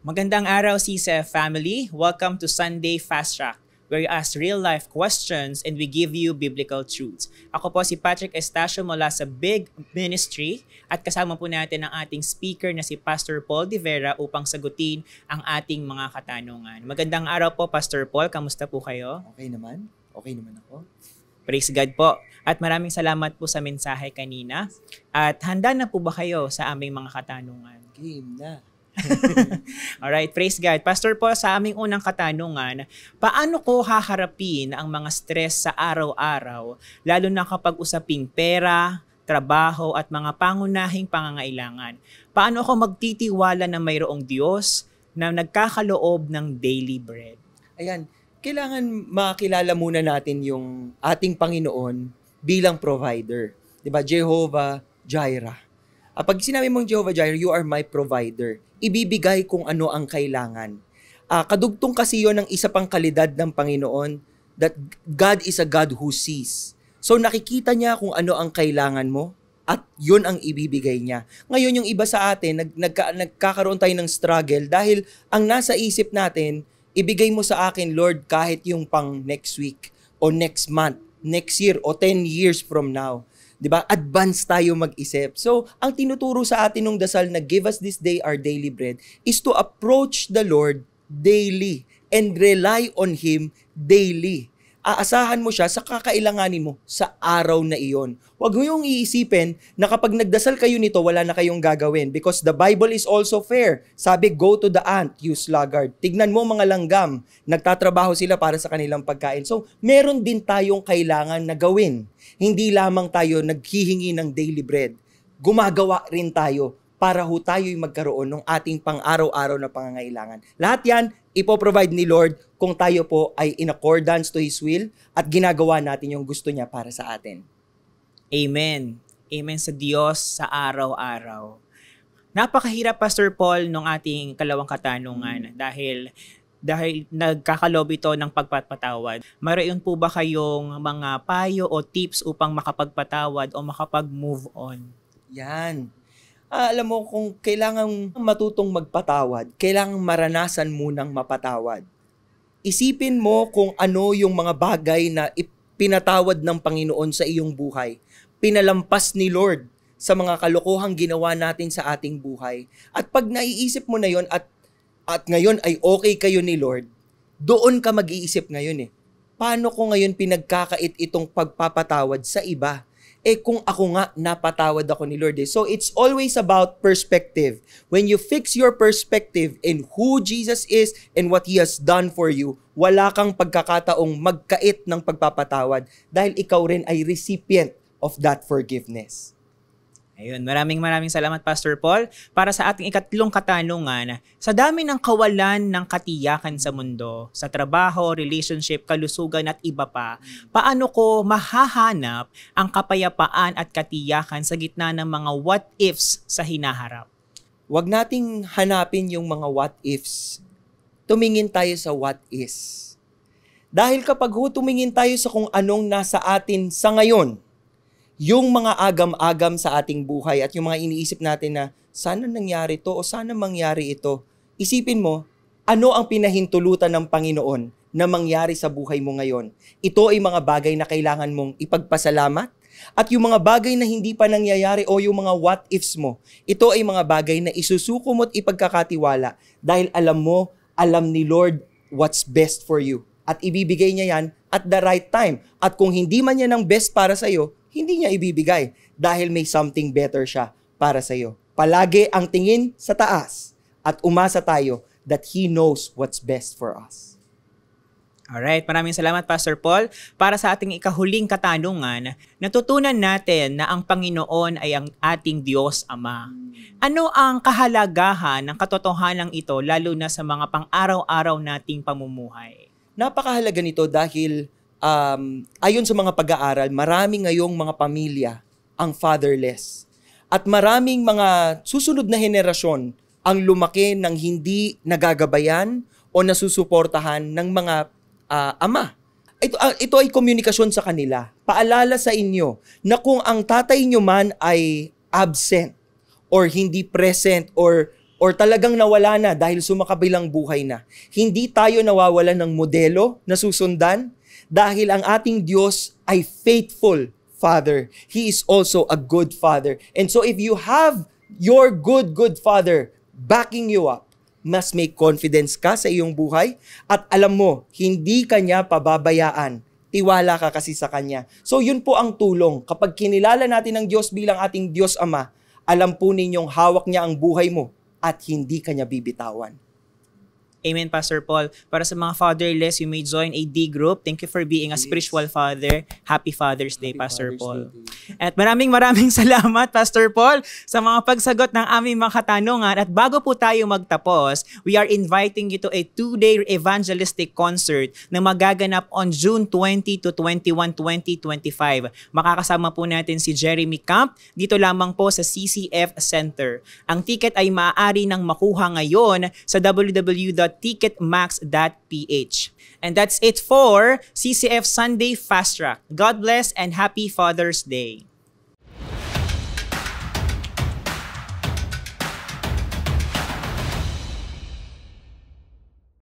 Magandang araw, CSF family. Welcome to Sunday Fast Track, where we ask real-life questions and we give you biblical truths. Ako po si Patrick Estacio mula sa Big Ministry at kasama po natin ang ating speaker na si Pastor Paul De Vera upang sagutin ang ating mga katanungan. Magandang araw po, Pastor Paul. Kamusta po kayo? Okay naman. Okay naman ako. Praise God po. At maraming salamat po sa mensahe kanina. At handa na po ba kayo sa aming mga katanungan? Game na. Alright, praise God. Pastor Paul, sa aming unang katanungan, paano ko haharapin ang mga stress sa araw-araw, lalo na kapag usaping pera, trabaho at mga pangunahing pangangailangan? Paano ako magtitiwala na mayroong Diyos na nagkakaloob ng daily bread? Ayan, kailangan makilala muna natin yung ating Panginoon bilang provider. 'Di ba? Jehovah Jireh. Pag sinabi mong Jehovah Jireh, you are my provider. Ibibigay kung ano ang kailangan. Kadugtong kasi yon ng isa pang kalidad ng Panginoon, that God is a God who sees. So nakikita niya kung ano ang kailangan mo at yun ang ibibigay niya. Ngayon yung iba sa atin, nagkakaroon tayo ng struggle dahil ang nasa isip natin, ibigay mo sa akin, Lord, kahit yung pang next week o next month, next year o 10 years from now. 'Di ba? Advance tayo mag-isip. So, ang tinuturo sa atin ng dasal na give us this day our daily bread is to approach the Lord daily and rely on Him daily. Aasahan mo siya sa kakailanganin mo sa araw na iyon. Huwag mo yung iisipin na kapag nagdasal kayo nito, wala na kayong gagawin because the Bible is also fair. Sabi, go to the ant, you sluggard. Tignan mo mga langgam, nagtatrabaho sila para sa kanilang pagkain. So, meron din tayong kailangan na gawin. Hindi lamang tayo naghihingi ng daily bread. Gumagawa rin tayo para ho tayo'y magkaroon ng ating pang-araw-araw na pangangailangan. Lahat yan, ipoprovide ni Lord kung tayo po ay in accordance to His will at ginagawa natin yung gusto niya para sa atin. Amen. Amen sa Diyos sa araw-araw. Napakahirap, Pastor Paul, nung ating kalawang katanungan dahil nagkakalob ito ng pagpapatawad. Mayroon po ba kayong mga payo o tips upang makapagpatawad o makapag-move on? Yan. Alam mo, kung kailangan matutong magpatawad, kailangan maranasan munang mapatawad. Isipin mo kung ano yung mga bagay na ipinatawad ng Panginoon sa iyong buhay. Pinalampas ni Lord sa mga kalokohang ginawa natin sa ating buhay. At pag naiisip mo na yon at ngayon ay okay kayo ni Lord, doon ka mag-iisip ngayon paano ko ngayon pinagkakait itong pagpapatawad sa iba? Kung ako nga, napatawad ako ni Lord. So, it's always about perspective. When you fix your perspective in who Jesus is and what He has done for you, wala kang pagkakataong magkait ng pagpapatawad dahil ikaw rin ay recipient of that forgiveness. Ayun, maraming salamat, Pastor Paul. Para sa ating ikatlong katanungan, sa dami ng kawalan ng katiyakan sa mundo, sa trabaho, relationship, kalusugan at iba pa, paano ko mahahanap ang kapayapaan at katiyakan sa gitna ng mga what-ifs sa hinaharap? Huwag nating hanapin yung mga what-ifs. Tumingin tayo sa what-is. Dahil kapag tumingin tayo sa kung anong nasa atin sa ngayon, yung mga agam-agam sa ating buhay at yung mga iniisip natin na sana nangyari to o sana mangyari ito, isipin mo, ano ang pinahintulutan ng Panginoon na mangyari sa buhay mo ngayon? Ito ay mga bagay na kailangan mong ipagpasalamat at yung mga bagay na hindi pa nangyayari o yung mga what-ifs mo, ito ay mga bagay na isusuko mo at ipagkakatiwala dahil alam ni Lord what's best for you at ibibigay niya yan at the right time. At kung hindi man yan ang best para sa'yo, hindi niya ibibigay dahil may something better siya para sa iyo. Palagi ang tingin sa taas at umasa tayo that He knows what's best for us. Alright, maraming salamat, Pastor Paul. Para sa ating ikahuling katanungan, natutunan natin na ang Panginoon ay ang ating Diyos Ama. Ano ang kahalagahan ng katotohanan ito lalo na sa mga pang-araw-araw nating pamumuhay? Napakahalaga nito dahil ayon sa mga pag-aaral, marami ngayong mga pamilya ang fatherless. At maraming mga susunod na henerasyon ang lumaki ng hindi nagagabayan o nasusuportahan ng mga ama. Ito ay komunikasyon sa kanila. Paalala sa inyo na kung ang tatay nyo man ay absent or hindi present or or talagang nawala na dahil sumakabilang buhay na, hindi tayo nawawalan ng modelo na susundan dahil ang ating Diyos ay faithful Father. He is also a good Father. And so if you have your good Father backing you up, mas may confidence ka sa iyong buhay at alam mo, hindi ka niya pababayaan. Tiwala ka kasi sa Kanya. So yun po ang tulong. Kapag kinilala natin ang Diyos bilang ating Diyos Ama, alam po ninyong hawak niya ang buhay mo at hindi ka niya bibitawan. Amen, Pastor Paul. Para sa mga fatherless, you may join a D group. Thank you for being a spiritual father. Happy Father's Day, Pastor Paul. At maraming salamat, Pastor Paul, sa mga pagsagot ng aming mga katanungan. At bago po tayo magtapos, we are inviting you to a 2-day evangelistic concert na magaganap on June 20 to 21, 2025. Makakasama po natin si Jeremy Camp dito lamang po sa CCF Center. Ang ticket ay maaari nang makuha ngayon sa www.ticketmax.ph. And that's it for CCF Sunday Fast Track. God bless and happy Father's Day.